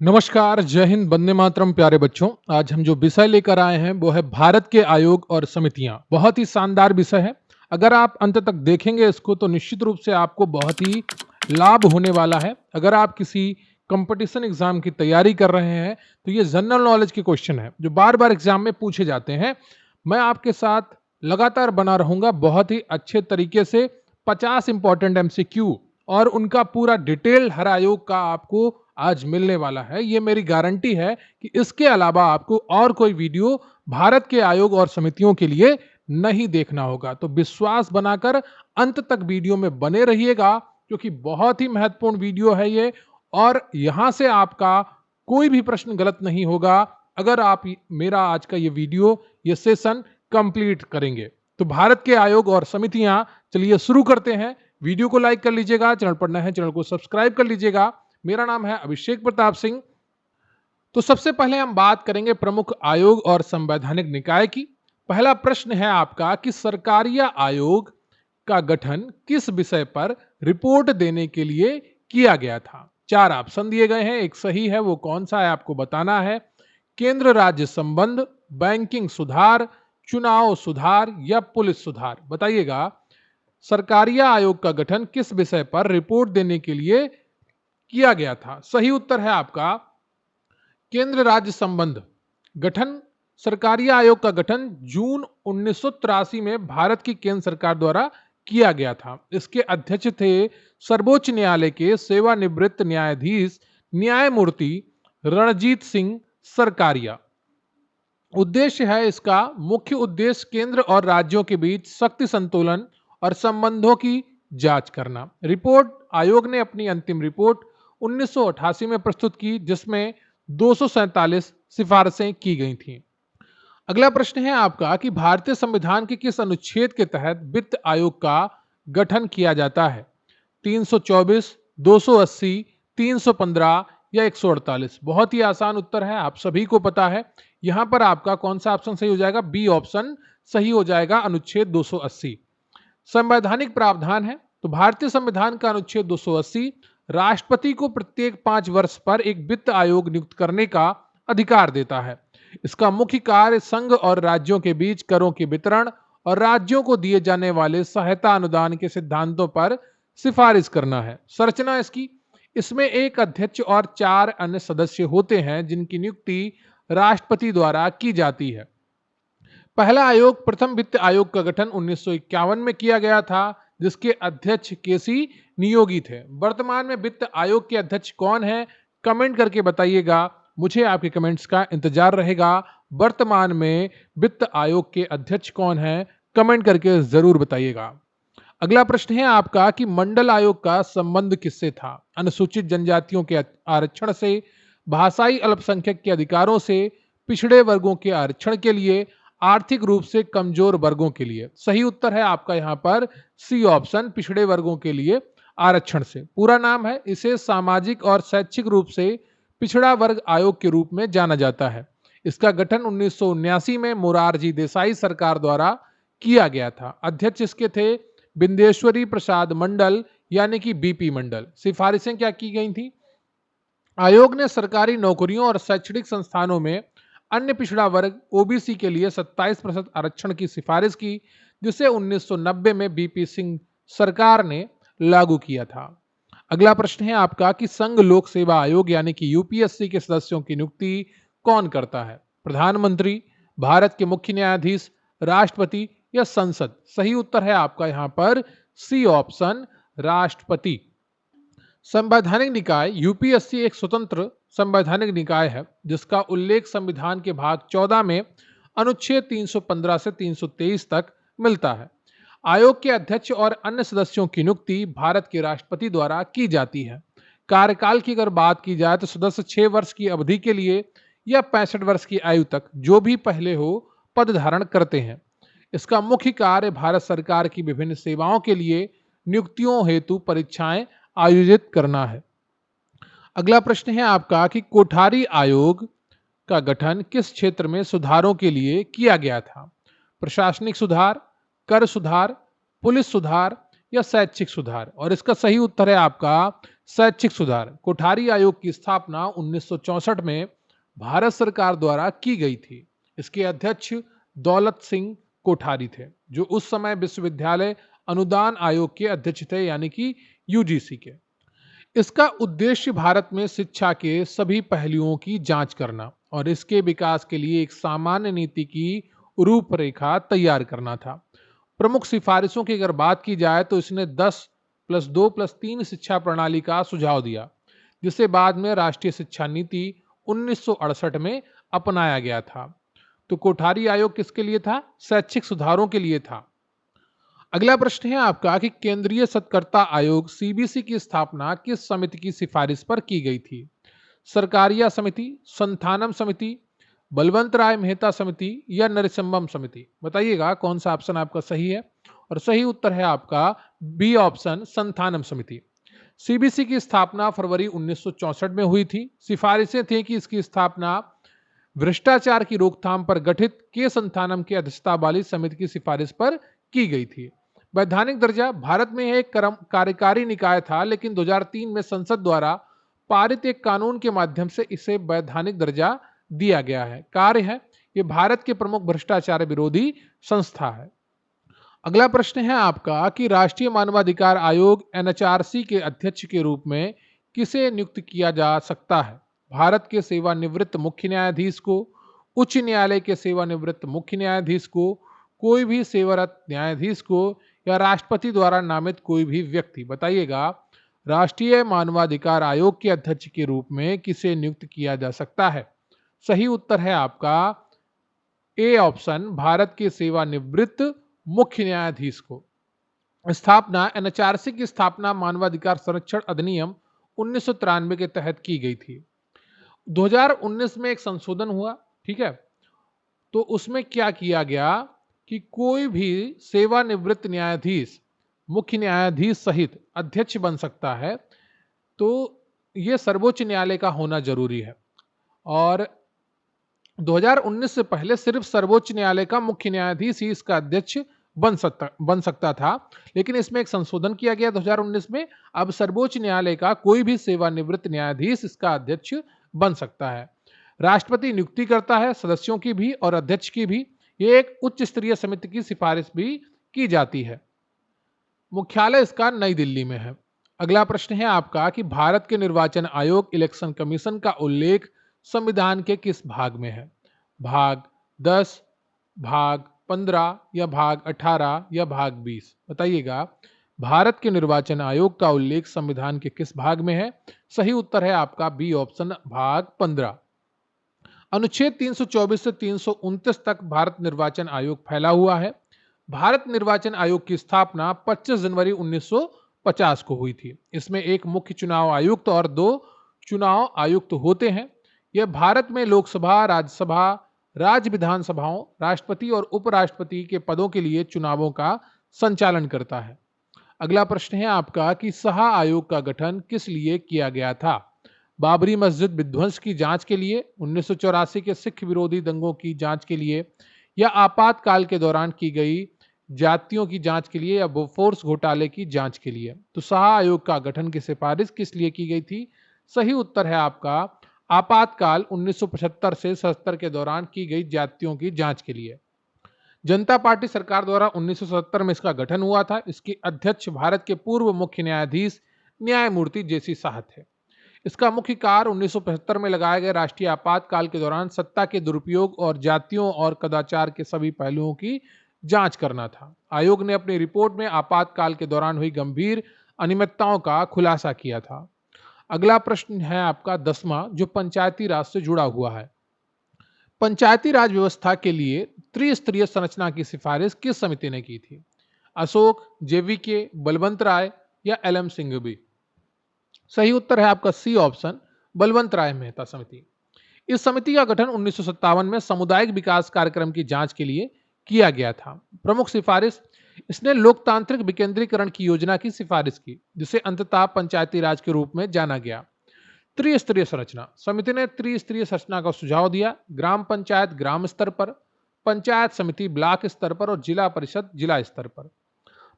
नमस्कार, जय हिंद, वंदे मातरम। प्यारे बच्चों, आज हम जो विषय लेकर आए हैं वो है भारत के आयोग और समितियां। बहुत ही शानदार विषय है। अगर आप अंत तक देखेंगे इसको तो निश्चित रूप से आपको बहुत ही लाभ होने वाला है। अगर आप किसी कंपटीशन एग्जाम की तैयारी कर रहे हैं तो ये जनरल नॉलेज के क्वेश्चन है जो बार बार एग्जाम में पूछे जाते हैं। मैं आपके साथ लगातार बना रहूंगा बहुत ही अच्छे तरीके से। 50 इंपॉर्टेंट एमसीक्यू और उनका पूरा डिटेल हर आयोग का आपको आज मिलने वाला है। ये मेरी गारंटी है कि इसके अलावा आपको और कोई वीडियो भारत के आयोग और समितियों के लिए नहीं देखना होगा। तो विश्वास बनाकर अंत तक वीडियो में बने रहिएगा क्योंकि बहुत ही महत्वपूर्ण वीडियो है ये। और यहां से आपका कोई भी प्रश्न गलत नहीं होगा अगर आप मेरा आज का ये वीडियो ये सेशन कंप्लीट करेंगे। तो भारत के आयोग और समितियां, चलिए शुरू करते हैं। वीडियो को लाइक कर लीजिएगा, चैनल पर नए हैं चैनल को सब्सक्राइब कर लीजिएगा। मेरा नाम है अभिषेक प्रताप सिंह। तो सबसे पहले हम बात करेंगे प्रमुख आयोग और संवैधानिक निकाय की। पहला प्रश्न है आपका कि सरकारिया आयोग का गठन किस विषय पर रिपोर्ट देने के लिए किया गया था। 4 ऑप्शन दिए गए हैं, एक सही है, वो कौन सा है आपको बताना है। केंद्र राज्य संबंध, बैंकिंग सुधार, चुनाव सुधार या पुलिस सुधार। बताइएगा, सरकारिया आयोग का गठन किस विषय पर रिपोर्ट देने के लिए किया गया था। सही उत्तर है आपका केंद्र राज्य संबंध। गठन सरकारिया आयोग का गठन जून 1983 में भारत की केंद्र सरकार द्वारा किया गया था। इसके अध्यक्ष थे सर्वोच्च न्यायालय के सेवानिवृत्त न्यायाधीश न्यायमूर्ति रणजीत सिंह सरकारिया। उद्देश्य है इसका, मुख्य उद्देश्य केंद्र और राज्यों के बीच शक्ति संतुलन और संबंधों की जांच करना। रिपोर्ट आयोग ने अपनी अंतिम रिपोर्ट 1988 में प्रस्तुत की जिसमें 247 सिफारिशें की गई थीं। अगला प्रश्न है आपका कि भारतीय संविधान के किस अनुच्छेद के तहत वित्त आयोग का गठन किया जाता है। 324, 280, 315 या 148। बहुत ही आसान उत्तर है, आप सभी को पता है। यहां पर आपका कौन सा ऑप्शन सही हो जाएगा? बी ऑप्शन सही हो जाएगा, अनुच्छेद 280। संवैधानिक प्रावधान है तो भारतीय संविधान का अनुच्छेद 280 राष्ट्रपति को प्रत्येक 5 वर्ष पर एक वित्त आयोग नियुक्त करने का अधिकार देता है। इसका मुख्य कार्य संघ और राज्यों के बीच करों के वितरण और राज्यों को दिए जाने वाले सहायता अनुदान के सिद्धांतों पर सिफारिश करना है। संरचना इसकी, इसमें एक अध्यक्ष और 4 अन्य सदस्य होते हैं जिनकी नियुक्ति राष्ट्रपति द्वारा की जाती है। पहला आयोग प्रथम वित्त आयोग का गठन 1951 में किया गया था जिसके अध्यक्ष केसी नियोगी थे। वर्तमान में वित्त आयोग के अध्यक्ष कौन है? कमेंट करके बताइएगा, मुझे आपके कमेंट्स का इंतजार रहेगा। वर्तमान में वित्त आयोग के अध्यक्ष कौन है? कमेंट करके जरूर बताइएगा। अगला प्रश्न है आपका कि मंडल आयोग का संबंध किससे था। अनुसूचित जनजातियों के आरक्षण से, भाषाई अल्पसंख्यक के अधिकारों से, पिछड़े वर्गों के आरक्षण के लिए, आर्थिक रूप से कमजोर वर्गों के लिए। सही उत्तर है आपका यहां पर सी ऑप्शन, पिछड़े वर्गों के लिए आरक्षण से। पूरा नाम है, इसे सामाजिक और शैक्षिक रूप से पिछड़ा वर्ग आयोग के रूप में जाना जाता है। इसका गठन 1979 में मोरारजी देसाई सरकार द्वारा किया गया था। अध्यक्ष इसके थे बिंदेश्वरी प्रसाद मंडल यानी कि बीपी मंडल। सिफारिशें क्या की गई थी? आयोग ने सरकारी नौकरियों और शैक्षणिक संस्थानों में अन्य पिछड़ा वर्ग ओबीसी के लिए 27% आरक्षण की सिफारिश की जिसे 1990 में बीपी सिंह सरकार ने लागू किया था। अगला प्रश्न है आपका कि संघ लोक सेवा आयोग यानी कि यूपीएससी के सदस्यों की नियुक्ति कौन करता है। प्रधानमंत्री, भारत के मुख्य न्यायाधीश, राष्ट्रपति या संसद। सही उत्तर है आपका यहां पर सी ऑप्शन, राष्ट्रपति। संवैधानिक निकाय यूपीएससी एक स्वतंत्र संवैधानिक निकाय है जिसका उल्लेख संविधान के भाग 14 में अनुच्छेद 315 से 323 तक मिलता है। आयोग के अध्यक्ष और अन्य सदस्यों की नियुक्ति भारत के राष्ट्रपति द्वारा की जाती है। कार्यकाल की अगर बात की जाए तो सदस्य 6 वर्ष की अवधि के लिए या 65 वर्ष की आयु तक जो भी पहले हो पद धारण करते हैं। इसका मुख्य कार्य भारत सरकार की विभिन्न सेवाओं के लिए नियुक्तियों हेतु परीक्षाएं आयोजित करना है। अगला प्रश्न है आपका कि कोठारी आयोग का गठन किस क्षेत्र में सुधारों के लिए किया गया था। प्रशासनिक सुधार, कर सुधार, पुलिस सुधार या शैक्षिक सुधार? और इसका सही उत्तर है आपका शैक्षिक सुधार। कोठारी आयोग की स्थापना 1964 में भारत सरकार द्वारा की गई थी। इसके अध्यक्ष दौलत सिंह कोठारी थे, जो उस समय विश्वविद्यालय अनुदान आयोग के अध्यक्ष थे, यानी कि यूजीसी के। इसका उद्देश्य भारत में शिक्षा के सभी पहलुओं की जांच करना और इसके विकास के लिए एक सामान्य नीति की रूपरेखा तैयार करना था। प्रमुख सिफारिशों की अगर बात की जाए तो इसने 10+2+3 शिक्षा प्रणाली का सुझाव दिया, जिसे बाद में राष्ट्रीय शिक्षा नीति 1968 में अपनाया गया था। तो कोठारी आयोग किसके लिए था? शैक्षिक सुधारों के लिए था। अगला प्रश्न है आपका कि केंद्रीय सत्कर्ता आयोग सीबीसी की स्थापना किस समिति की सिफारिश पर की गई थी? सरकारिया समिति, संथानम समिति, बलवंत राय मेहता समिति या नरसिम्हम समिति? बताइएगा कौन सा ऑप्शन आपका सही है। और सही उत्तर है आपका बी ऑप्शन, संथानम समिति। सीबीसी की स्थापना फरवरी 1964 में हुई थी। सिफारिशें थी कि इसकी स्थापना भ्रष्टाचार की रोकथाम पर गठित के संथानम की अध्यक्षता वाली समिति की सिफारिश पर की गई थी। वैधानिक दर्जा, भारत में यह एक कार्यकारी निकाय था, लेकिन 2003 में संसद द्वारा पारित एक कानून के माध्यम से इसे वैधानिक दर्जा दिया गया है। कार्य है, ये भारत के प्रमुख भ्रष्टाचार विरोधी संस्था है। अगला प्रश्न है आपका कि राष्ट्रीय मानवाधिकार आयोग एनएचआरसी के अध्यक्ष के रूप में किसे नियुक्त किया जा सकता है? भारत के सेवानिवृत्त मुख्य न्यायाधीश को, उच्च न्यायालय के सेवानिवृत्त मुख्य न्यायाधीश को, कोई भी सेवारत न्यायाधीश को या राष्ट्रपति द्वारा नामित कोई भी व्यक्ति? बताइएगा राष्ट्रीय मानवाधिकार आयोग के अध्यक्ष के रूप में किसे नियुक्त किया जा सकता है? सही उत्तर है आपका ए ऑप्शन, भारत के सेवानिवृत्त मुख्य न्यायाधीश को। स्थापना, एनएचआरसी की स्थापना मानवाधिकार संरक्षण अधिनियम 1993 के तहत की गई थी। 2019 में एक संशोधन हुआ, ठीक है, तो उसमें क्या किया गया कि कोई भी सेवानिवृत्त न्यायाधीश मुख्य न्यायाधीश सहित अध्यक्ष बन सकता है। तो यह सर्वोच्च न्यायालय का होना जरूरी है। और 2019 से पहले सिर्फ सर्वोच्च न्यायालय का मुख्य न्यायाधीश ही इसका अध्यक्ष बन सकता था, लेकिन इसमें एक संशोधन किया गया 2019 में। अब सर्वोच्च न्यायालय का कोई भी सेवानिवृत्त न्यायाधीश इसका अध्यक्ष बन सकता है। राष्ट्रपति नियुक्ति करता है सदस्यों की भी और अध्यक्ष की भी। ये एक उच्च स्तरीय समिति की सिफारिश भी की जाती है। मुख्यालय इसका नई दिल्ली में है। अगला प्रश्न है आपका कि भारत के निर्वाचन आयोग इलेक्शन कमीशन का उल्लेख संविधान के किस भाग में है? भाग 10, भाग 15 या भाग 18 या भाग 20? बताइएगा भारत के निर्वाचन आयोग का उल्लेख संविधान के किस भाग में है? सही उत्तर है आपका बी ऑप्शन, भाग 15। अनुच्छेद 324 से 329 तक भारत निर्वाचन आयोग फैला हुआ है। भारत निर्वाचन आयोग की स्थापना 25 जनवरी 1950 को हुई थी। इसमें एक मुख्य चुनाव आयुक्त और 2 चुनाव आयुक्त होते हैं। यह भारत में लोकसभा, राज्यसभा, राज्य विधानसभाओं, राष्ट्रपति और उपराष्ट्रपति के पदों के लिए चुनावों का संचालन करता है। अगला प्रश्न है आपका कि शाह आयोग का गठन किस लिए किया गया था? बाबरी मस्जिद विध्वंस की जांच के लिए, 1984 के सिख विरोधी दंगों की जांच के लिए, या आपातकाल के दौरान की गई जातियों की जांच के लिए, या बोफोर्स घोटाले की जांच के लिए? तो शाह आयोग का गठन की सिफारिश किस लिए की गई थी? सही उत्तर है आपका आपातकाल 1975 से 77 के दौरान की गई जातियों की जांच के लिए। जनता पार्टी सरकार द्वारा 1977 में इसका गठन हुआ था। इसके अध्यक्ष भारत के पूर्व मुख्य न्यायाधीश न्यायमूर्ति जेसी शाह थे। इसका मुख्य कार्य 1975 में लगाए गए राष्ट्रीय आपातकाल के दौरान सत्ता के दुरुपयोग और जातियों और कदाचार के सभी पहलुओं की जांच करना था। आयोग ने अपनी रिपोर्ट में आपातकाल के दौरान हुई गंभीर अनियमितताओं का खुलासा किया था। अगला प्रश्न है आपका 10वां, जो पंचायती राज से जुड़ा हुआ है। पंचायती राज व्यवस्था के लिए त्रिस्तरीय संरचना की सिफारिश किस समिति ने की थी? अशोक, जेवीके, बलवंत राय या एलएम सिंघवी? सही उत्तर है आपका सी ऑप्शन, बलवंत राय मेहता समिति। इस समिति का गठन 1957 में सामुदायिक विकास कार्यक्रम की जांच के लिए किया गया था। प्रमुख सिफारिश, इसने लोकतांत्रिक विकेंद्रीकरण की योजना की सिफारिश की, जिसे अंततः पंचायती राज के रूप में जाना गया। त्रिस्तरीय संरचना, समिति ने त्रिस्तरीय संरचना का सुझाव दिया। ग्राम पंचायत ग्राम स्तर पर, पंचायत समिति ब्लॉक स्तर पर और जिला परिषद जिला स्तर पर।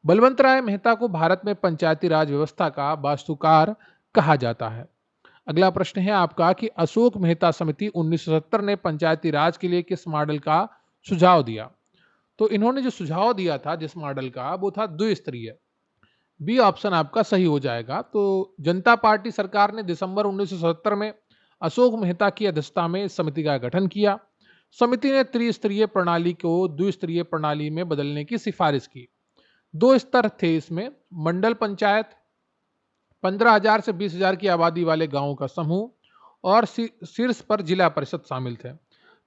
बलवंत राय मेहता को भारत में पंचायती राज व्यवस्था का वास्तुकार कहा जाता है। अगला प्रश्न है आपका कि अशोक मेहता समिति 1970 ने पंचायती राज के लिए किस मॉडल का सुझाव दिया? तो इन्होंने जो सुझाव दिया था जिस मॉडल का, वो था द्विस्तरीय। बी ऑप्शन आपका सही हो जाएगा। तो जनता पार्टी सरकार ने दिसंबर 1970 में अशोक मेहता की अध्यक्षता में इस समिति का गठन किया। समिति ने त्रिस्तरीय प्रणाली को द्विस्तरीय प्रणाली में बदलने की सिफारिश की। 2 स्तर थे इसमें। मंडल पंचायत, 15,000 से 20,000 की आबादी वाले गांवों का समूह और शीर्ष पर जिला परिषद शामिल थे।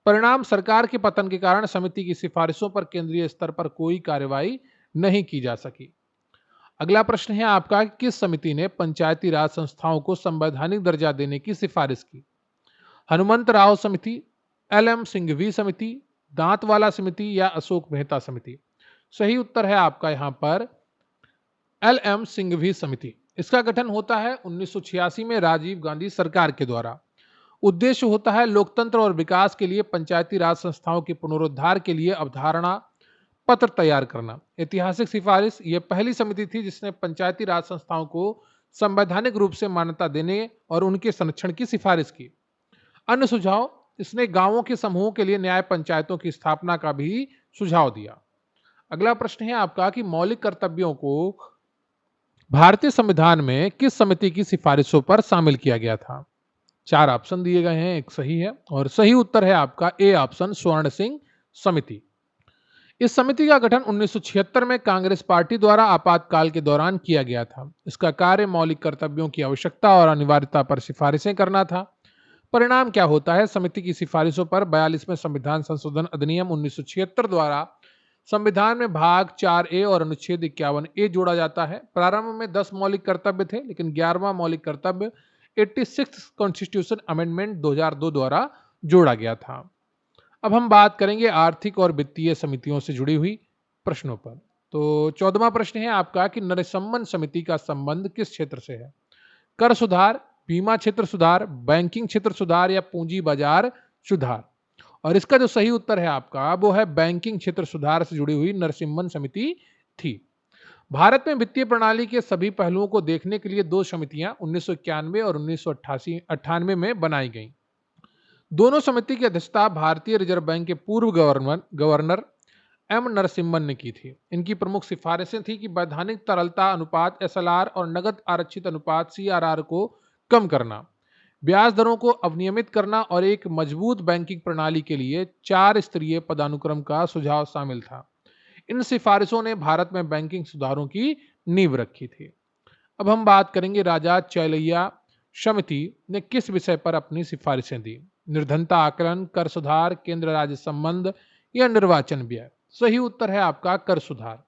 परिणाम, सरकार के पतन के कारण समिति की सिफारिशों पर केंद्रीय स्तर पर कोई कार्रवाई नहीं की जा सकी। अगला प्रश्न है आपका, किस समिति ने पंचायती राज संस्थाओं को संवैधानिक दर्जा देने की सिफारिश की? हनुमंत राव समिति, एल.एम. सिंघवी समिति, दांतवाला समिति या अशोक मेहता समिति? सही उत्तर है आपका यहाँ पर एल.एम. सिंघवी समिति। इसका गठन होता है 1986 में राजीव गांधी सरकार के द्वारा। उद्देश्य होता है लोकतंत्र और विकास के लिए पंचायती राज संस्थाओं के पुनरुद्धार के लिए अवधारणा पत्र तैयार करना। ऐतिहासिक सिफारिश, यह पहली समिति थी जिसने पंचायती राज संस्थाओं को संवैधानिक रूप से मान्यता देने और उनके संरक्षण की सिफारिश की। अन्य सुझाव, इसने गांवों के समूहों के लिए न्याय पंचायतों की स्थापना का भी सुझाव दिया। अगला प्रश्न है आपका कि मौलिक कर्तव्यों को भारतीय संविधान में किस समिति की सिफारिशों पर शामिल किया गया था? 4 ऑप्शन दिए गए हैं, एक सही है और सही उत्तर है आपका ए ऑप्शन, स्वर्ण सिंह समिति। इस समिति का गठन 1976 में कांग्रेस पार्टी द्वारा आपातकाल के दौरान किया गया था। इसका कार्य मौलिक कर्तव्यों की आवश्यकता और अनिवार्यता पर सिफारिशें करना था। परिणाम क्या होता है? समिति की सिफारिशों पर 42वें संविधान संशोधन अधिनियम 1976 द्वारा संविधान में भाग 4A और अनुच्छेद 51A जोड़ा जाता है। प्रारंभ में 10 मौलिक कर्तव्य थे, लेकिन 11वां मौलिक कर्तव्य 86 कॉन्स्टिट्यूशन अमेंडमेंट 2002 द्वारा जोड़ा गया था। अब हम बात करेंगे आर्थिक और वित्तीय समितियों से जुड़ी हुई प्रश्नों पर। तो 14वां प्रश्न है आपका कि नरसम्मन समिति का संबंध किस क्षेत्र से है? कर सुधार, बीमा क्षेत्र सुधार, बैंकिंग क्षेत्र सुधार या पूंजी बाजार सुधार? और इसका जो सही उत्तर है आपका, वो है बैंकिंग क्षेत्र सुधार से जुड़ी हुई नरसिम्हन समिति थी। भारत में वित्तीय प्रणाली के सभी पहलुओं को देखने के लिए 2 समितियां 1991 और 1998 में बनाई गईं। दोनों समिति की अध्यक्षता भारतीय रिजर्व बैंक के पूर्व गवर्नर एम नरसिम्हन ने की थी। इनकी प्रमुख सिफारिशें थी कि वैधानिक तरलता अनुपात SLR और नगद आरक्षित अनुपात CRR को कम करना, ब्याज दरों को अवनियमित करना और एक मजबूत बैंकिंग प्रणाली के लिए 4 स्तरीय पदानुक्रम का सुझाव शामिल था। इन सिफारिशों ने भारत में बैंकिंग सुधारों की नींव रखी थी। अब हम बात करेंगे राजा चेलैया समिति ने किस विषय पर अपनी सिफारिशें दी? निर्धनता आकलन, कर सुधार, केंद्र राज्य संबंध या निर्वाचन व्यय? सही उत्तर है आपका कर सुधार।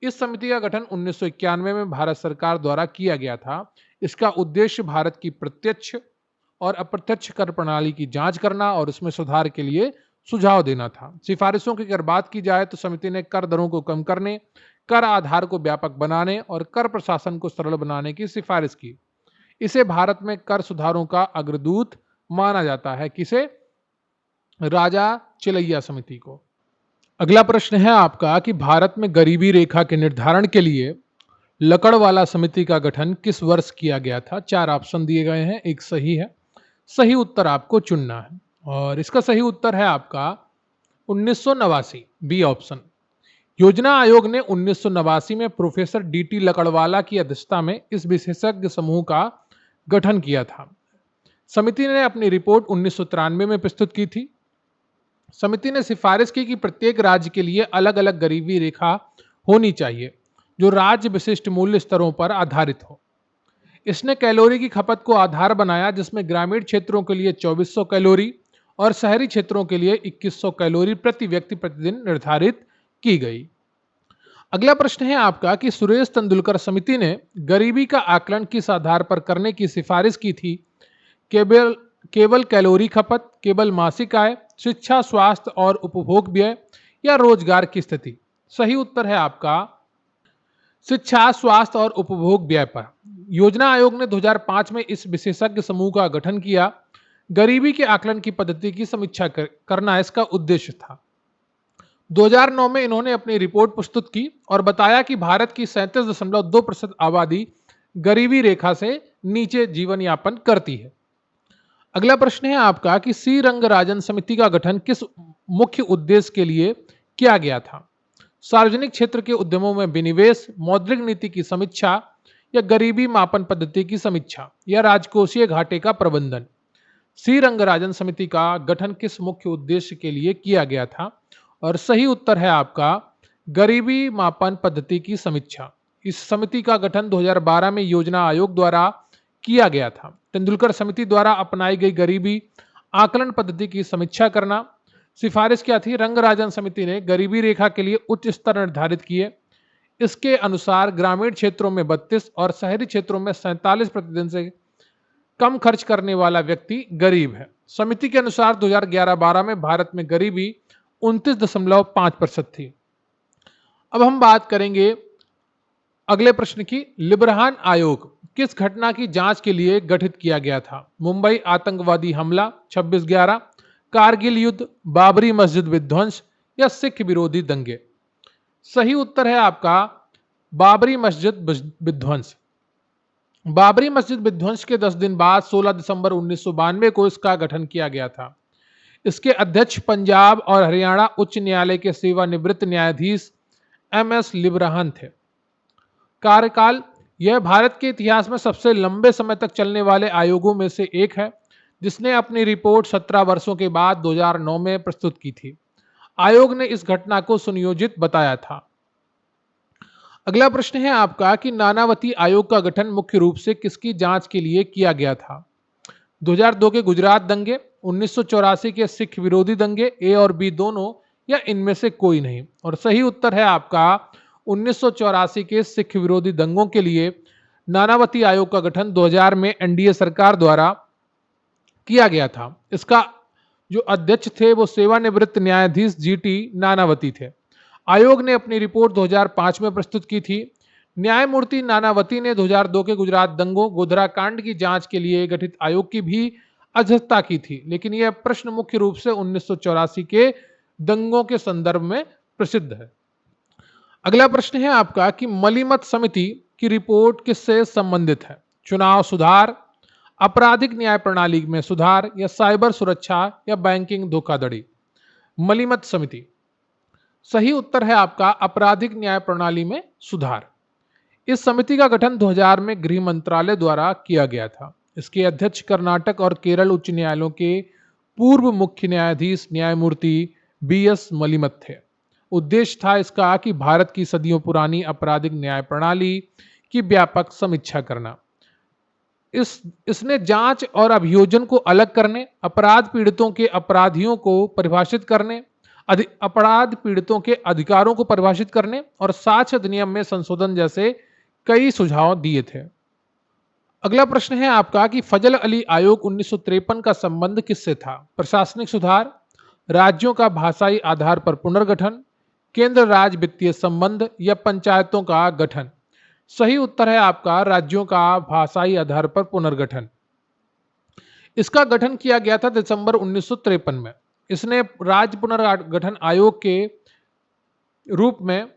इस समिति का गठन 1991 में भारत सरकार द्वारा किया गया था। इसका उद्देश्य भारत की प्रत्यक्ष और अप्रत्यक्ष कर प्रणाली की जांच करना और उसमें सुधार के लिए सुझाव देना था। सिफारिशों की अगर बात की जाए तो समिति ने कर दरों को कम करने, कर आधार को व्यापक बनाने और कर प्रशासन को सरल बनाने की सिफारिश की। इसे भारत में कर सुधारों का अग्रदूत माना जाता है। किसे? राजा चेलैया समिति को। अगला प्रश्न है आपका कि भारत में गरीबी रेखा के निर्धारण के लिए लकड़वाला समिति का गठन किस वर्ष किया गया था? 4 ऑप्शन दिए गए हैं, एक सही है। सही उत्तर आपको चुनना है और इसका सही उत्तर है आपका 1989, बी ऑप्शन। योजना आयोग ने 1989 में प्रोफेसर DT लकड़वाला की अध्यक्षता में इस विशेषज्ञ समूह का गठन किया था। समिति ने अपनी रिपोर्ट 1993 में प्रस्तुत की थी। समिति ने सिफारिश की कि प्रत्येक राज्य के लिए अलग अलग गरीबी रेखा होनी चाहिए जो राज्य विशिष्ट मूल्य स्तरों पर आधारित हो। इसने कैलोरी की खपत को आधार बनाया, जिसमें ग्रामीण क्षेत्रों के लिए 2400 कैलोरी और शहरी क्षेत्रों के लिए 2100 कैलोरी प्रति व्यक्ति प्रतिदिन निर्धारित की गई। अगला प्रश्न है आपका कि सुरेश तेंदुलकर समिति ने गरीबी का आकलन किस आधार पर करने की सिफारिश की थी? केवल कैलोरी खपत, केवल मासिक आय, शिक्षा, स्वास्थ्य और उपभोग व्यय या रोजगार की स्थिति? सही उत्तर है आपका शिक्षा, स्वास्थ्य और उपभोग व्यय पर। योजना आयोग ने 2005 में इस विशेषज्ञ समूह का गठन किया। गरीबी के आकलन की पद्धति की समीक्षा करना इसका उद्देश्य था। 2009 में इन्होंने अपनी रिपोर्ट प्रस्तुत की और बताया कि भारत की 37.2% आबादी गरीबी रेखा से नीचे जीवन यापन करती है। अगला प्रश्न है आपका कि सी रंगराजन समिति का गठन किस मुख्य उद्देश्य के लिए किया गया था? सार्वजनिक क्षेत्र के उद्यमों में विनिवेश, मौद्रिक नीति की समीक्षा या गरीबी मापन पद्धति की समीक्षा या राजकोषीय घाटे का प्रबंधन। सी रंगराजन समिति का गठन किस मुख्य उद्देश्य के लिए किया गया था? और सही उत्तर है आपका गरीबी मापन पद्धति की समीक्षा। इस समिति का गठन 2012 में योजना आयोग द्वारा किया गया था। तेंदुलकर समिति द्वारा अपनाई गई गरीबी आकलन पद्धति की समीक्षा करना। सिफारिश क्या थी? रंगराजन समिति ने गरीबी रेखा के लिए उच्च स्तर निर्धारित किए। इसके अनुसार ग्रामीण क्षेत्रों में 32 और शहरी क्षेत्रों में 47 प्रतिदिन से कम खर्च करने वाला व्यक्ति गरीब है। समिति के अनुसार 2011-12 में भारत में गरीबी 29.5% थी। अब हम बात करेंगे अगले प्रश्न की। लिब्राहन आयोग किस घटना की जांच के लिए गठित किया गया था? मुंबई आतंकवादी हमला 26/11, कारगिल युद्ध, बाबरी मस्जिद विध्वंस या सिख विरोधी दंगे। सही उत्तर है आपका बाबरी मस्जिद विध्वंस। बाबरी मस्जिद विध्वंस के 10 दिन बाद 16 दिसंबर 1992 को इसका गठन किया गया था। इसके अध्यक्ष पंजाब और हरियाणा उच्च न्यायालय के सेवानिवृत्त न्यायाधीश एम.एस. लिब्राहन थे। कार्यकाल: यह भारत के इतिहास में सबसे लंबे समय तक चलने वाले आयोगों में से एक है, जिसने अपनी रिपोर्ट 17 वर्षों के बाद 2009 में प्रस्तुत की थी। आयोग ने इस घटना को सुनियोजित बताया था। अगला प्रश्न है आपका कि नानावती आयोग का गठन मुख्य रूप से किसकी जांच के लिए किया गया था? 2002 के गुजरात दंगे, 1984 के सिख विरोधी दंगे, ए और बी दोनों, या इनमें से कोई नहीं। और सही उत्तर है आपका 1984 के सिख विरोधी दंगों के लिए नानावती आयोग का गठन 2000 में एनडीए सरकार द्वारा किया गया था। इसका जो अध्यक्ष थे वो सेवानिवृत्त न्यायाधीश जीटी नानावती थे। आयोग ने अपनी रिपोर्ट 2005 में प्रस्तुत की थी। न्यायमूर्ति नानावती ने 2002 के गुजरात दंगों, गोधरा कांड की जांच के लिए गठित आयोग की भी अध्यक्षता की थी, लेकिन यह प्रश्न मुख्य रूप से 1984 के दंगों के संदर्भ में प्रसिद्ध है। अगला प्रश्न है आपका कि मलीमत समिति की रिपोर्ट किससे संबंधित है? चुनाव सुधार, आपराधिक न्याय प्रणाली में सुधार या साइबर सुरक्षा या बैंकिंग धोखाधड़ी। मलीमत समिति। सही उत्तर है आपका आपराधिक न्याय प्रणाली में सुधार। इस समिति का गठन 2000 में गृह मंत्रालय द्वारा किया गया था। इसके अध्यक्ष कर्नाटक और केरल उच्च न्यायालयों के पूर्व मुख्य न्यायाधीश न्यायमूर्ति बी.एस. मलीमत थे। उद्देश्य था इसका कि भारत की सदियों पुरानी आपराधिक न्याय प्रणाली की व्यापक समीक्षा करना। इसने जांच और अभियोजन को अलग करने, अपराध पीड़ितों के अपराधियों को परिभाषित करने, अपराध पीड़ितों के अधिकारों को परिभाषित करने और साक्ष्य अधिनियम में संशोधन जैसे कई सुझाव दिए थे। अगला प्रश्न है आपका कि फजल अली आयोग 1953 का संबंध किससे था? प्रशासनिक सुधार, राज्यों का भाषाई आधार पर पुनर्गठन, केंद्र राज्य वित्तीय संबंध या पंचायतों का गठन। सही उत्तर है आपका राज्यों का भाषाई आधार पर पुनर्गठन। इसका गठन किया गया था दिसंबर 1953 में। इसने राज्य पुनर्गठन आयोग के रूप में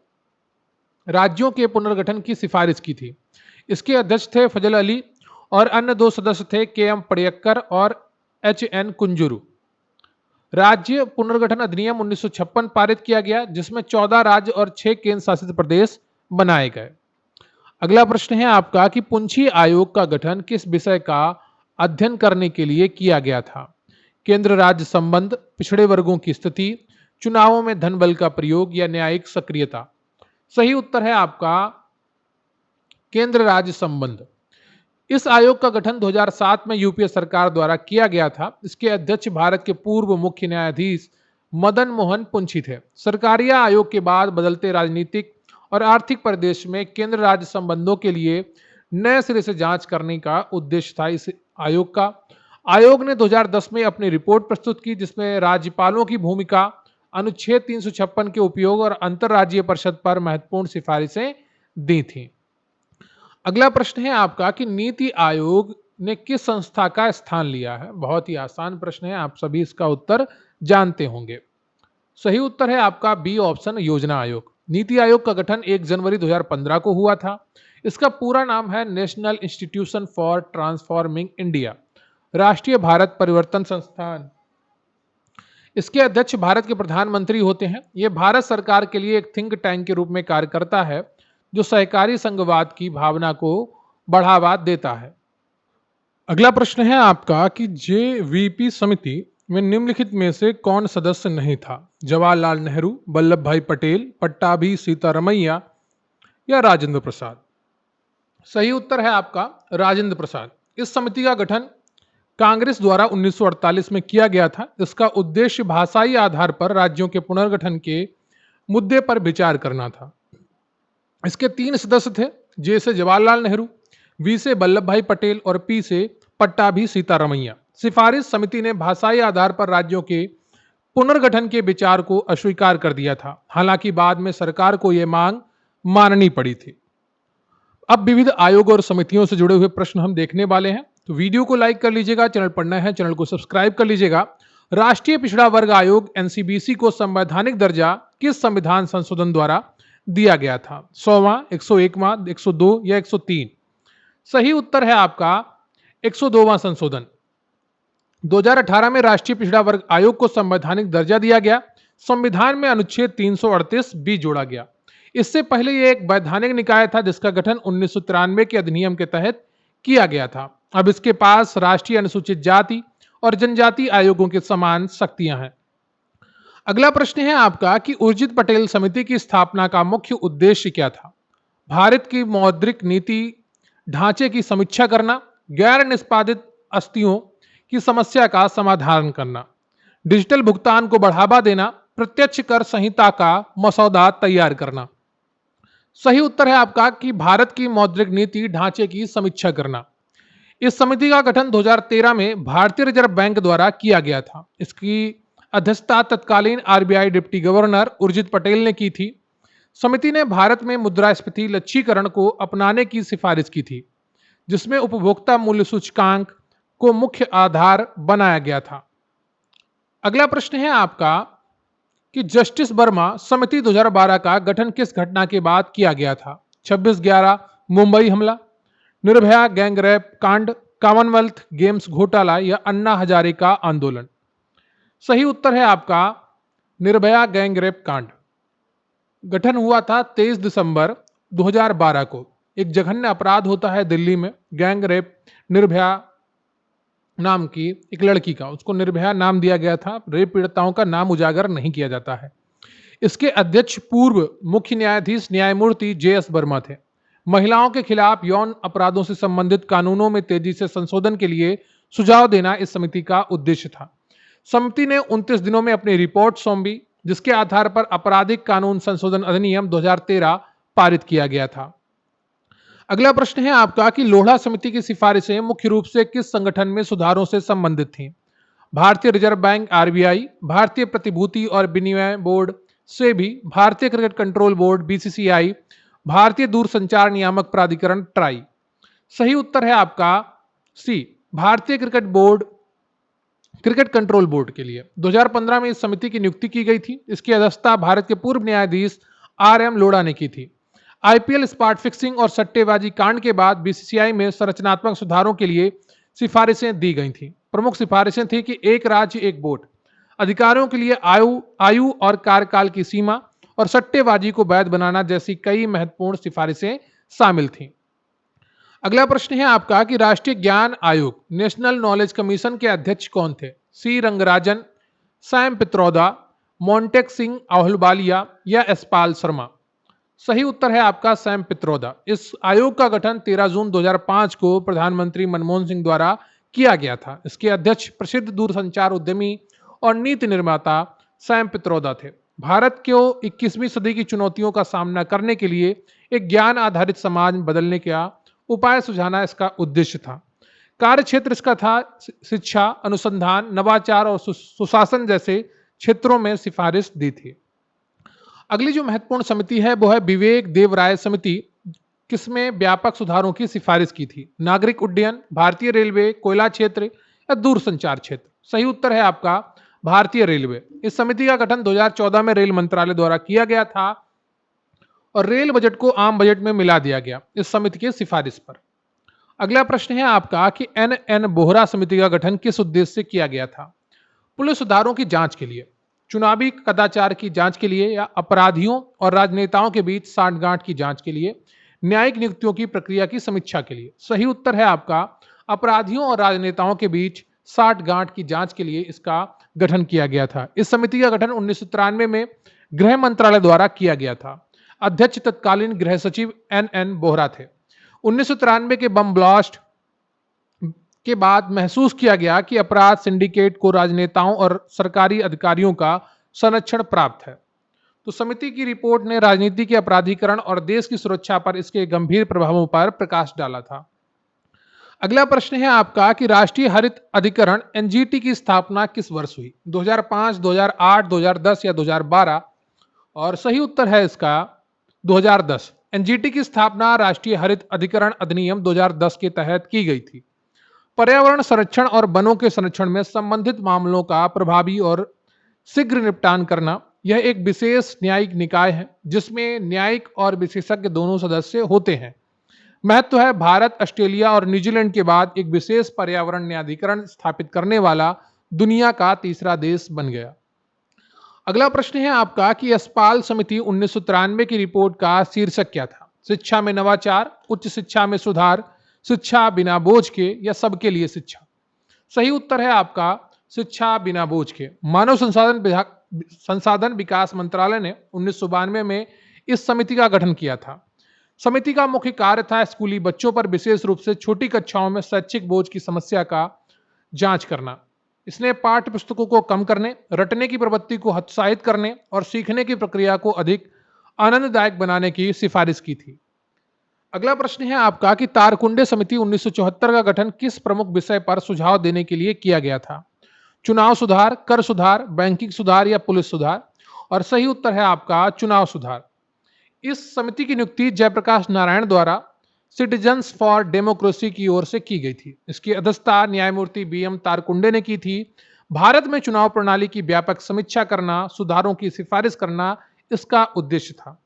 राज्यों के पुनर्गठन की सिफारिश की थी। इसके अध्यक्ष थे फजल अली और अन्य 2 सदस्य थे के.एम. पड़यक्कर और एच.एन. कुंजरू। राज्य पुनर्गठन अधिनियम 1956 पारित किया गया, जिसमें 14 राज्य और 6 केंद्र शासित प्रदेश बनाए गए। अगला प्रश्न है आपका कि पुंछी आयोग का गठन किस विषय का अध्ययन करने के लिए किया गया था? केंद्र राज्य संबंध, पिछड़े वर्गों की स्थिति, चुनावों में धन बल का प्रयोग या न्यायिक सक्रियता। सही उत्तर है आपका केंद्र राज्य संबंध। इस आयोग का गठन 2007 में यूपीए सरकार द्वारा किया गया था। इसके अध्यक्ष भारत के पूर्व मुख्य न्यायाधीश मदन मोहन पुंछी थे। सरकारिया आयोग के बाद बदलते राजनीतिक और आर्थिक परिदृश्य में केंद्र राज्य संबंधों के लिए नए सिरे से जांच करने का उद्देश्य था इस आयोग का। आयोग ने 2010 में अपनी रिपोर्ट प्रस्तुत की, जिसमें राज्यपालों की भूमिका, अनुच्छेद 356 के उपयोग और अंतर्राज्यीय परिषद पर महत्वपूर्ण सिफारिशें दी थी। अगला प्रश्न है आपका कि नीति आयोग ने किस संस्था का स्थान लिया है? बहुत ही आसान प्रश्न है, आप सभी इसका उत्तर जानते होंगे। सही उत्तर है आपका बी ऑप्शन योजना आयोग। नीति आयोग का गठन 1 जनवरी 2015 को हुआ था। इसका पूरा नाम है national institution for transforming India, राष्ट्रीय भारत परिवर्तन संस्थान। इसके अध्यक्ष भारत के प्रधानमंत्री होते हैं। यह भारत सरकार के लिए एक थिंक टैंक के रूप में कार्य करता है जो सहकारी संघवाद की भावना को बढ़ावा देता है। अगला प्रश्न है आपका कि जेवीपी समिति में निम्नलिखित में से कौन सदस्य नहीं था? जवाहरलाल नेहरू, वल्लभ भाई पटेल, पट्टाभी सीतारमैया या राजेंद्र प्रसाद? सही उत्तर है आपका राजेंद्र प्रसाद। इस समिति का गठन कांग्रेस द्वारा 1948 में किया गया था। इसका उद्देश्य भाषाई आधार पर राज्यों के पुनर्गठन के मुद्दे पर विचार करना था। इसके 3 सदस्य थे, जे से जवाहरलाल नेहरू, वी से वल्लभ भाई पटेल और पी से पट्टाभी सीतारमैया। सिफारिश समिति ने भाषाई आधार पर राज्यों के पुनर्गठन के विचार को अस्वीकार कर दिया था। हालांकि बाद में सरकार को यह मांग माननी पड़ी थी। अब विविध आयोग और समितियों से जुड़े हुए प्रश्न हम देखने वाले हैं, तो वीडियो को लाइक कर लीजिएगा, चैनल पर नए हैं चैनल को सब्सक्राइब कर लीजिएगा। राष्ट्रीय पिछड़ा वर्ग आयोग एनसीबीसी को संवैधानिक दर्जा किस संविधान संशोधन द्वारा दिया गया था? 100वां, 101वां, 102 या 103? सही उत्तर है आपका 102वां संशोधन। 2018 में राष्ट्रीय पिछड़ा वर्ग आयोग को संवैधानिक दर्जा दिया गया। संविधान में अनुच्छेद 338 बी जोड़ा गया। इससे पहले यह एक वैधानिक निकाय था जिसका गठन 1993 के अधिनियम के तहत किया गया था। अब इसके पास राष्ट्रीय अनुसूचित जाति और जनजाति आयोगों के समान शक्तियां हैं। अगला प्रश्न है आपका कि उर्जित पटेल समिति की स्थापना का मुख्य उद्देश्य क्या था? भारत की मौद्रिक नीति ढांचे की समीक्षा करना, गैर निष्पादित अस्तियों की समस्या का समाधान करना, डिजिटल भुगतान को बढ़ावा देना, प्रत्यक्ष कर संहिता का मसौदा तैयार करना। सही उत्तर है आपका कि भारत की मौद्रिक नीति ढांचे की समीक्षा करना। इस समिति का गठन 2013 में भारतीय रिजर्व बैंक द्वारा किया गया था। इसकी अध्यक्षता तत्कालीन RBI deputy governor Urjit Patel ने की थी। समिति ने भारत में मुद्रास्फीति लक्ष्यीकरण को अपनाने की सिफारिश की थी, जिसमें उपभोक्ता मूल्य सूचकांक को मुख्य आधार बनाया गया था। अगला प्रश्न है आपका कि जस्टिस वर्मा समिति 2012 का गठन किस घटना के बाद किया गया था? 26/11 मुंबई हमला, निर्भया गैंग रेप कांड, कॉमनवेल्थ गेम्स घोटाला या अन्ना हजारे का आंदोलन? सही उत्तर है आपका निर्भया गैंग रेप कांड। गठन हुआ था 23 दिसंबर 2012 को। एक जघन्य अपराध होता है दिल्ली में, गैंग रेप, निर्भया नाम की एक लड़की का, उसको निर्भया नाम दिया गया था। रेप पीड़िताओं का नाम उजागर नहीं किया जाता है। इसके अध्यक्ष पूर्व मुख्य न्यायाधीश न्यायमूर्ति जे.एस. वर्मा थे। महिलाओं के खिलाफ यौन अपराधों से संबंधित कानूनों में तेजी से संशोधन के लिए सुझाव देना इस समिति का उद्देश्य था। समिति ने 29 दिनों में अपनी रिपोर्ट सौंपी, जिसके आधार पर आपराधिक कानून संशोधन अधिनियम 2013 पारित किया गया था। अगला प्रश्न है आपका कि लोढ़ा समिति की सिफारिशें मुख्य रूप से किस संगठन में सुधारों से संबंधित थीं? भारतीय रिजर्व बैंक आरबीआई, भारतीय प्रतिभूति और विनिमय बोर्ड सेबी, भारतीय क्रिकेट कंट्रोल बोर्ड बीसीसीआई, भारतीय दूरसंचार नियामक प्राधिकरण ट्राई? सही उत्तर है आपका सी, भारतीय क्रिकेट कंट्रोल बोर्ड के लिए 2015 में इस समिति की नियुक्ति की गई थी। इसकी अध्यक्षता भारत के पूर्व न्यायाधीश आर.एम. लोढ़ा ने की थी। आईपीएल स्पॉट फिक्सिंग और सट्टेबाजी कांड के बाद बीसीसीआई में संरचनात्मक सुधारों के लिए सिफारिशें दी गई थीं। प्रमुख सिफारिशें थी कि एक राज्य एक वोट, अधिकारियों के लिए आयु और कार्यकाल की सीमा और सट्टेबाजी को वैध बनाना जैसी कई महत्वपूर्ण सिफारिशें शामिल थीं। अगला प्रश्न है आपका कि राष्ट्रीय ज्ञान आयोग नेशनल नॉलेज कमीशन के अध्यक्ष कौन थे? सी रंगराजन, सैम पित्रोदा, मोंटेक सिंह आहलुवालिया या यशपाल शर्मा? सही उत्तर है आपका सैम पित्रोदा। इस आयोग का गठन 13 जून 2005 को प्रधानमंत्री मनमोहन सिंह द्वारा किया गया था। इसके अध्यक्ष प्रसिद्ध दूरसंचार उद्यमी और नीति निर्माता सैम पित्रोदा थे। भारत को 21वीं सदी की चुनौतियों का सामना करने के लिए एक ज्ञान आधारित समाज बदलने का उपाय सुझाना इसका उद्देश्य था। कार्य क्षेत्र इसका था शिक्षा, अनुसंधान, नवाचार और सुशासन जैसे क्षेत्रों में सिफारिश दी थी। अगली जो महत्वपूर्ण समिति है वो है विवेक देवराय समिति, किसमें व्यापक सुधारों की सिफारिश की थी? नागरिक उड्डयन, भारतीय रेलवे, कोयला क्षेत्र या दूरसंचार क्षेत्र? सही उत्तर है आपका भारतीय रेलवे। इस समिति का गठन 2014 में रेल मंत्रालय द्वारा किया गया था और रेल बजट को आम बजट में मिला दिया गया इस समिति की सिफारिश पर। अगला प्रश्न है आपका कि एन बोहरा समिति का गठन किस उद्देश्य से किया गया था? पुलिस सुधारों की जांच के लिए, चुनावी कदाचार की जांच के लिए, या अपराधियों और राजनेताओं के बीच सांठगांठ की जांच के लिए, न्यायिक नियुक्तियों की प्रक्रिया की समीक्षा के लिए। सही उत्तर है आपका अपराधियों और राजनेताओं के बीच सांठगांठ की जांच के लिए इसका गठन किया गया था। इस समिति का गठन 1993 में गृह मंत्रालय द्वारा किया गया था। अध्यक्ष तत्कालीन गृह सचिव एन बोहरा थे। 1993 के बम ब्लास्ट के बाद महसूस किया गया कि अपराध सिंडिकेट को राजनेताओं और सरकारी अधिकारियों का संरक्षण प्राप्त है। तो समिति की रिपोर्ट ने राजनीति के अपराधीकरण और देश की सुरक्षा पर इसके गंभीर प्रभावों पर प्रकाश डाला था। अगला प्रश्न है आपका कि राष्ट्रीय हरित अधिकरण एनजीटी की स्थापना किस वर्ष हुई? 2005, 2008, 2010 या 2012? और सही उत्तर है इसका 2010। एनजीटी की स्थापना राष्ट्रीय हरित अधिकरण अधिनियम 2010 के तहत की गई थी। पर्यावरण संरक्षण और वनों के संरक्षण में संबंधित मामलों का प्रभावी और शीघ्र निपटान करना, यह एक विशेष न्यायिक निकाय है जिसमें न्यायिक और विशेषज्ञ दोनों सदस्य होते हैं। महत्व है, भारत, ऑस्ट्रेलिया और न्यूजीलैंड के बाद एक विशेष पर्यावरण न्यायाधिकरण स्थापित करने वाला दुनिया का तीसरा देश बन गया। अगला प्रश्न है आपका कि यशपाल समिति 1993 की रिपोर्ट का शीर्षक क्या था? शिक्षा में नवाचार, उच्च शिक्षा में सुधार, शिक्षा बिना बोझ के, या सबके लिए शिक्षा? सही उत्तर है आपका शिक्षा बिना बोझ के। मानव संसाधन विकास मंत्रालय ने 1992 में इस समिति का गठन किया था। समिति का मुख्य कार्य था स्कूली बच्चों पर विशेष रूप से छोटी कक्षाओं में शैक्षिक बोझ की समस्या का जांच करना। इसने पाठ्य पुस्तकों को कम करने, रटने की प्रवृत्ति को हतोत्साहित करने और सीखने की प्रक्रिया को अधिक आनंददायक बनाने की सिफारिश की थी। अगला प्रश्न है आपका कि तारकुंडे समिति 1974 का गठन किस प्रमुख विषय पर सुझाव देने के लिए किया गया था? चुनाव सुधार, कर सुधार, बैंकिंग सुधार या पुलिस सुधार? और सही उत्तर है आपका चुनाव सुधार। इस समिति की नियुक्ति जयप्रकाश नारायण द्वारा सिटीजन्स फॉर डेमोक्रेसी की ओर से की गई थी। इसकी अध्यक्षता न्यायमूर्ति बीएम तारकुंडे ने की थी। भारत में चुनाव प्रणाली की व्यापक समीक्षा करना, सुधारों की सिफारिश करना इसका उद्देश्य था।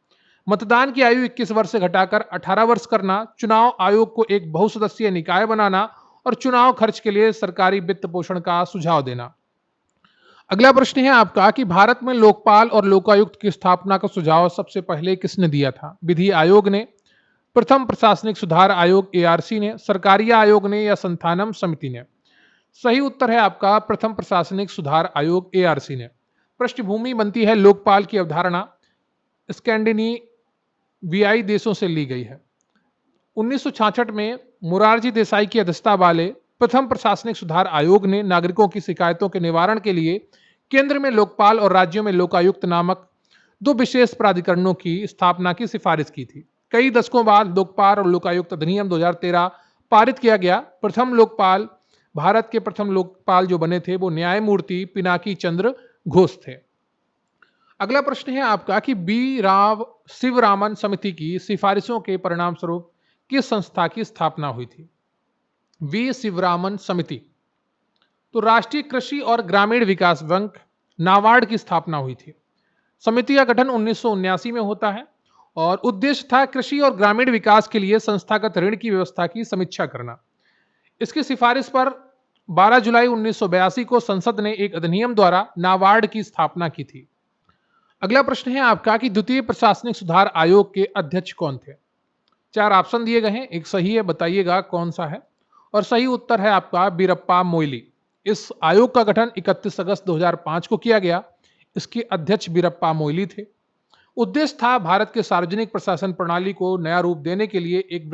मतदान की आयु 21 वर्ष से घटाकर 18 वर्ष करना, चुनाव आयोग को एक बहुसदस्यीय निकाय बनाना और चुनाव खर्च के लिए सरकारी वित्त पोषण का सुझाव देना। अगला प्रश्न है आपका कि भारत में लोकपाल और लोकायुक्त की स्थापना का सुझाव सबसे पहले किसने दिया था? विधि आयोग ने, प्रथम प्रशासनिक सुधार आयोग एआरसी ने, सरकारिया आयोग ने, या संथानम समिति ने? सही उत्तर है आपका प्रथम प्रशासनिक सुधार आयोग एआरसी ने। पृष्ठभूमि बनती है लोकपाल की अवधारणा स्कैंडिनेवियाई देशों से ली गई है। 1966 में मोरारजी देसाई की अध्यक्षता वाले प्रथम प्रशासनिक सुधार आयोग ने नागरिकों की शिकायतों के निवारण के लिए केंद्र में लोकपाल और राज्यों में लोकायुक्त नामक दो विशेष प्राधिकरणों की स्थापना की सिफारिश की थी। कई दशकों बाद लोकपाल और लोकायुक्त अधिनियम 2013 पारित किया गया। भारत के प्रथम लोकपाल जो बने थे वो न्यायमूर्ति पिनाकी चंद्र घोष थे। अगला प्रश्न है आपका कि बी राव शिवरामन समिति की सिफारिशों के परिणाम स्वरूप किस संस्था की स्थापना हुई थी? वी शिवरामन समिति। तो राष्ट्रीय कृषि और ग्रामीण विकास बैंक नाबार्ड की स्थापना हुई थी। समिति का गठन 1979 में होता है और उद्देश्य था कृषि और ग्रामीण विकास के लिए संस्थागत ऋण की व्यवस्था की समीक्षा करना। इसकी सिफारिश पर 12 जुलाई 1982 को संसद ने एक अधिनियम द्वारा नाबार्ड की स्थापना की थी। अगला प्रश्न है आपका कि द्वितीय प्रशासनिक सुधार आयोग के अध्यक्ष कौन थे? 4 ऑप्शन दिए गए हैं, एक सही है, बताइएगा कौन सा है। और सही उत्तर है आपका बीरप्पा मोइली। इस आयोग का गठन 31 अगस्त 2005 को किया गया। इसके अध्यक्ष बीरप्पा मोइली थे। उद्देश्य था भारत के सार्वजनिक प्रशासन प्रणाली को नया रूप देने के लिए एक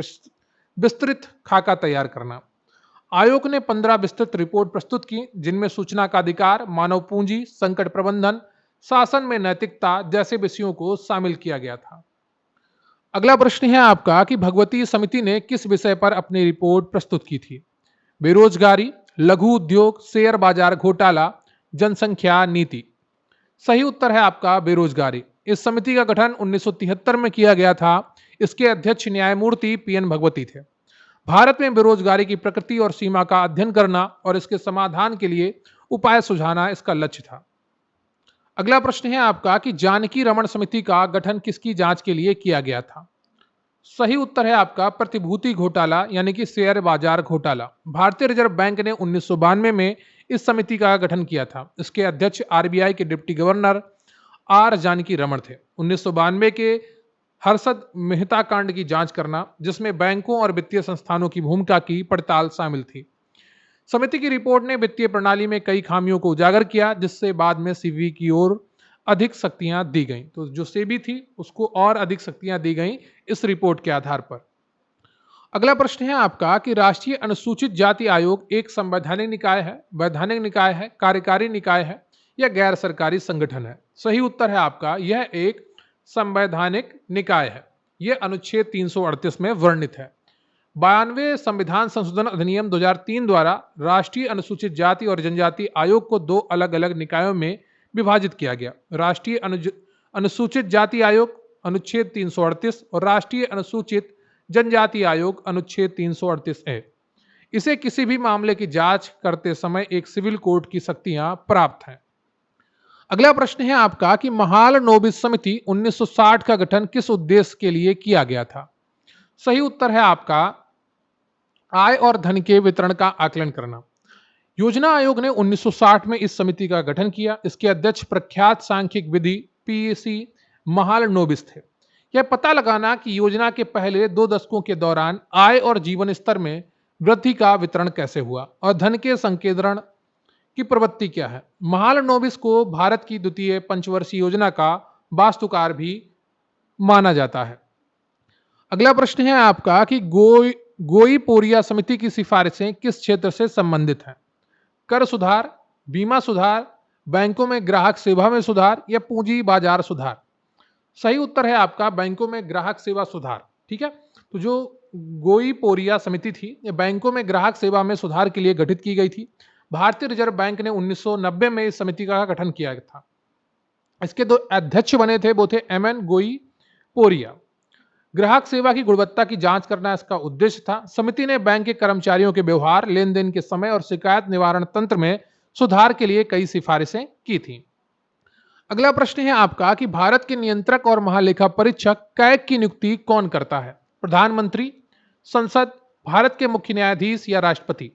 विस्तृत खाका तैयार करना। आयोग ने 15 विस्तृत रिपोर्ट प्रस्तुत की जिनमें सूचना का अधिकार, मानव पूंजी, संकट प्रबंधन, शासन में नैतिकता जैसे विषयों को शामिल किया गया था। अगला प्रश्न है आपका कि भगवती समिति ने किस विषय पर अपनी रिपोर्ट प्रस्तुत की थी? बेरोजगारी, लघु उद्योग, शेयर बाजार घोटाला, जनसंख्या नीति? सही उत्तर है आपका बेरोजगारी। इस समिति का गठन 1973 में किया गया था। इसके अध्यक्ष न्यायमूर्ति पीएन भगवती थे। भारत में बेरोजगारी की प्रकृति और सीमा का अध्ययन करना और इसके समाधान के लिए उपाय सुझाना इसका लक्ष्य था। अगला प्रश्न है आपका कि जानकी रमन समिति का गठन किसकी जांच के लिए किया गया था? सही उत्तर है आपका प्रतिभूति घोटाला यानी कि शेयर बाजार घोटाला। भारतीय रिजर्व बैंक ने 1992 में इस समिति का गठन किया था। इसके अध्यक्ष आरबीआई के deputy governor R Janaki Raman थे। 1992 के हर्षद मेहता कांड की जांच करना, जिसमें बैंकों और वित्तीय संस्थानों की भूमिका की पड़ताल शामिल थी। समिति की रिपोर्ट ने वित्तीय प्रणाली में कई खामियों को उजागर किया, जिससे बाद में सीबी की ओर अधिक शक्तियां दी गईं। तो जो सेबी थी उसको और अधिक शक्तियां दी गईं इस रिपोर्ट के आधार पर। अगला प्रश्न है आपका कि राष्ट्रीय अनुसूचित जाति आयोग एक संवैधानिक निकाय है, वैधानिक निकाय है, कार्यकारी निकाय है या गैर सरकारी संगठन है? सही उत्तर है आपका यह एक संवैधानिक निकाय है। यह अनुच्छेद 338 में वर्णित है। 92वें संविधान संशोधन अधिनियम 2003 द्वारा राष्ट्रीय अनुसूचित जाति और जनजाति आयोग को दो अलग अलग निकायों में विभाजित किया गया। राष्ट्रीय अनुसूचित जाति आयोग अनुच्छेद 338 और राष्ट्रीय अनुसूचित जनजाति आयोग अनुच्छेद 338 है। इसे किसी भी मामले की जांच करते समय एक सिविल कोर्ट की शक्तियां प्राप्त हैं। अगला प्रश्न है आपका कि महालनोबिस समिति 1960 का गठन किस उद्देश्य के लिए किया गया था? सही उत्तर है आपका आय और धन के वितरण का आकलन करना। योजना आयोग ने 1960 में इस समिति का गठन किया। इसके अध्यक्ष प्रख्यात सांख्यिक विधि पीसी महालनोबिस थे। यह पता लगाना कि योजना के पहले 2 दशकों के दौरान आय और जीवन स्तर में वृद्धि का वितरण कैसे हुआ और धन के संकेंद्रण की प्रवृत्ति क्या है। महालनोबिस को भारत की द्वितीय पंचवर्षीय योजना का वास्तुकार भी माना जाता है। अगला प्रश्न है आपका कि गोई-पोरिया समिति की सिफारिशें किस क्षेत्र से संबंधित हैं? कर सुधार, बीमा सुधार, बैंकों में ग्राहक सेवा में सुधार या पूंजी बाजार सुधार? सही उत्तर है आपका बैंकों में ग्राहक सेवा सुधार। ठीक है, तो जो गोई-पोरिया समिति थी ये बैंकों में ग्राहक सेवा में सुधार के लिए गठित की गई थी। भारतीय रिजर्व बैंक ने 1990 में इस समिति का गठन किया था। इसके 2 अध्यक्ष बने थे, वो थे एमएन गोई-पोरिया। ग्राहक सेवा की गुणवत्ता की जांच करना इसका उद्देश्य था। समिति ने बैंक के कर्मचारियों के व्यवहार, लेन देन के समय और शिकायत निवारण तंत्र में सुधार के लिए कई सिफारिशें की थी। अगला प्रश्न है आपका कि भारत के नियंत्रक और महालेखा परीक्षक कैग की नियुक्ति कौन करता है? प्रधानमंत्री, संसद, भारत के मुख्य न्यायाधीश या राष्ट्रपति?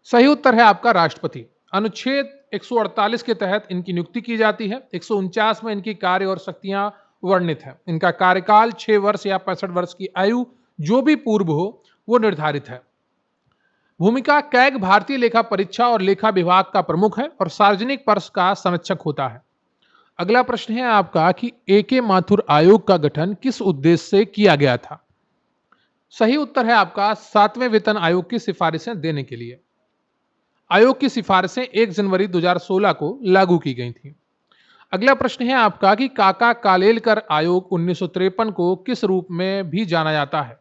सही उत्तर है आपका राष्ट्रपति। अनुच्छेद 148 के तहत इनकी नियुक्ति की जाती है। 149 में इनकी कार्य और शक्तियां वर्णित है। इनका कार्यकाल 6 वर्ष या 65 वर्ष की आयु जो भी पूर्व हो वो निर्धारित है। भूमिका कैग भारतीय लेखा परीक्षा और लेखा विभाग का प्रमुख है और सार्वजनिक पक्ष का संरक्षक होता है। अगला प्रश्न है आपका कि एके माथुर आयोग का गठन किस उद्देश्य से किया गया था? सही उत्तर है आपका 7वें वेतन आयोग की सिफारिशें देने के लिए। आयोग की सिफारिशें 1 जनवरी 2016 को लागू की गई थी। अगला प्रश्न है आपका कि काका कालेलकर आयोग 1953 को किस रूप में भी जाना जाता है?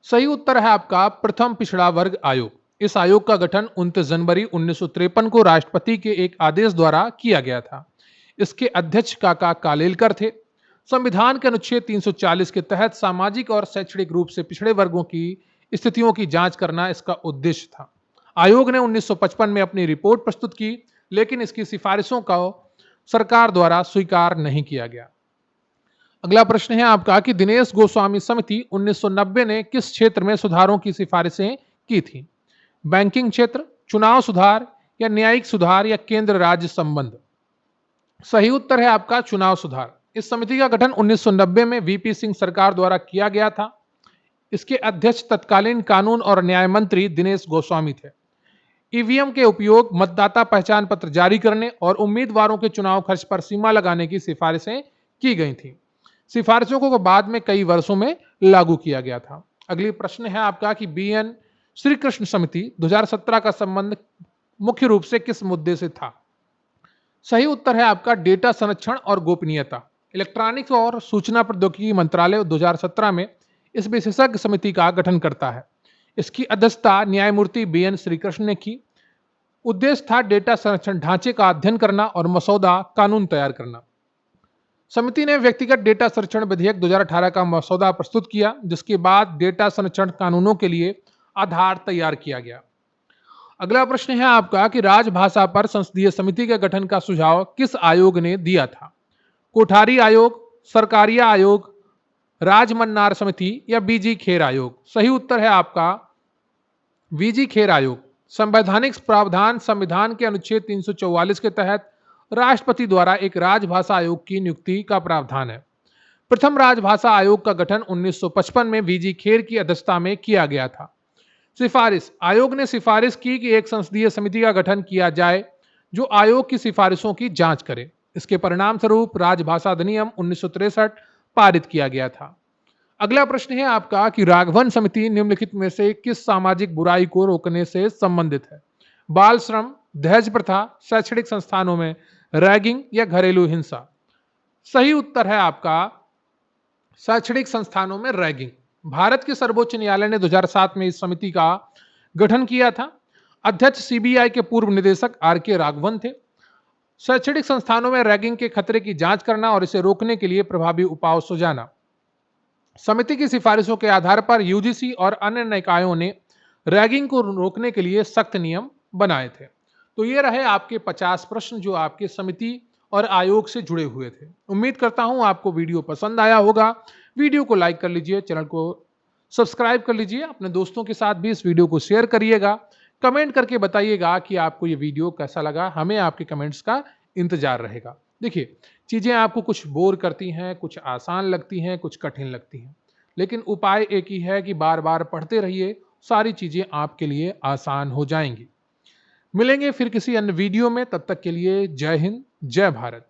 सही उत्तर है आपका प्रथम पिछड़ा वर्ग आयोग। इस आयोग का गठन 29 जनवरी 1953 को राष्ट्रपति के एक आदेश द्वारा किया गया था। इसके अध्यक्ष काका कालेलकर थे। संविधान के अनुच्छेद 340 के तहत सामाजिक और शैक्षणिक रूप से पिछड़े वर्गों की स्थितियों की जांच करना इसका उद्देश्य था। आयोग ने 1955 में अपनी रिपोर्ट प्रस्तुत की, लेकिन इसकी सिफारिशों का सरकार द्वारा स्वीकार नहीं किया गया। अगला प्रश्न है आपका कि दिनेश गोस्वामी समिति 1990 ने किस क्षेत्र में सुधारों की सिफारिशें की थी? बैंकिंग क्षेत्र, चुनाव सुधार या न्यायिक सुधार या केंद्र राज्य संबंध? सही उत्तर है आपका चुनाव सुधार। इस समिति का गठन 1990 में वीपी सिंह सरकार द्वारा किया गया था। इसके अध्यक्ष तत्कालीन कानून और न्याय मंत्री दिनेश गोस्वामी थे। ईवीएम के उपयोग, मतदाता पहचान पत्र जारी करने और उम्मीदवारों के चुनाव खर्च पर सीमा लगाने की सिफारिशें की गई थी। सिफारिशों को बाद में कई वर्षों में लागू किया गया था। अगली प्रश्न है आपका कि बीएन श्रीकृष्ण समिति 2017 का संबंध मुख्य रूप से किस मुद्दे से था? सही उत्तर है आपका डेटा संरक्षण और गोपनीयता। इलेक्ट्रॉनिक्स और सूचना प्रौद्योगिकी मंत्रालय 2017 में इस विशेषज्ञ समिति का गठन करता है। इसकी अध्यक्षता न्यायमूर्ति बीएन श्रीकृष्ण ने की। उद्देश्य था डेटा संरक्षण ढांचे का अध्ययन करना और मसौदा कानून तैयार करना। समिति ने व्यक्तिगत डेटा संरक्षण विधेयक 2018 का मसौदा प्रस्तुत किया, जिसके बाद डेटा संरक्षण कानूनों के लिए आधार तैयार किया गया। अगला प्रश्न है आपका कि राजभाषा पर संसदीय समिति के गठन का सुझाव किस आयोग ने दिया था? कोठारी आयोग, सरकारिया आयोग, राजमन्नार समिति या बीजी खेर आयोग? सही उत्तर है आपका बीजी खेर आयोग। संवैधानिक प्रावधान संविधान के अनुच्छेद 344 के तहत राष्ट्रपति द्वारा एक राजभाषा आयोग की नियुक्ति का प्रावधान है। प्रथम राजभाषा आयोग का गठन 1955 में बीजी खेर की अध्यक्षता में किया गया था। सिफारिश, आयोग ने सिफारिश की कि एक संसदीय समिति का गठन किया जाए जो आयोग की सिफारिशों की जांच करे। इसके परिणाम स्वरूप राजभाषा अधिनियम 1963 पारित किया गया था। अगला प्रश्न है आपका कि राघवन समिति निम्नलिखित में से किस सामाजिक बुराई को रोकने से संबंधित है? बाल श्रम, दहेज प्रथा, शैक्षणिक संस्थानों में रैगिंग या घरेलू हिंसा? सही उत्तर है आपका शैक्षणिक संस्थानों में रैगिंग। भारत के सर्वोच्च न्यायालय ने 2007 में इस समिति का गठन किया था। अध्यक्ष सीबीआई के पूर्व निदेशक आर.के. राघवन थे। शैक्षणिक संस्थानों में रैगिंग के खतरे की जांच करना और इसे रोकने के लिए प्रभावी उपाय सुझाना। समिति की सिफारिशों के आधार पर यूजीसी और अन्य निकायों ने रैगिंग को रोकने के लिए सख्त नियम बनाए थे। तो ये रहे आपके 50 प्रश्न जो आपके समिति और आयोग से जुड़े हुए थे। उम्मीद करता हूं आपको वीडियो पसंद आया होगा। वीडियो को लाइक कर लीजिए, चैनल को सब्सक्राइब कर लीजिए, अपने दोस्तों के साथ भी इस वीडियो को शेयर करिएगा। कमेंट करके बताइएगा कि आपको ये वीडियो कैसा लगा। हमें आपके कमेंट्स का इंतजार रहेगा। देखिए, चीज़ें आपको कुछ बोर करती हैं, कुछ आसान लगती हैं, कुछ कठिन लगती हैं, लेकिन उपाय एक ही है कि बार बार पढ़ते रहिए, सारी चीज़ें आपके लिए आसान हो जाएंगी। मिलेंगे फिर किसी अन्य वीडियो में, तब तक के लिए जय हिंद, जय भारत।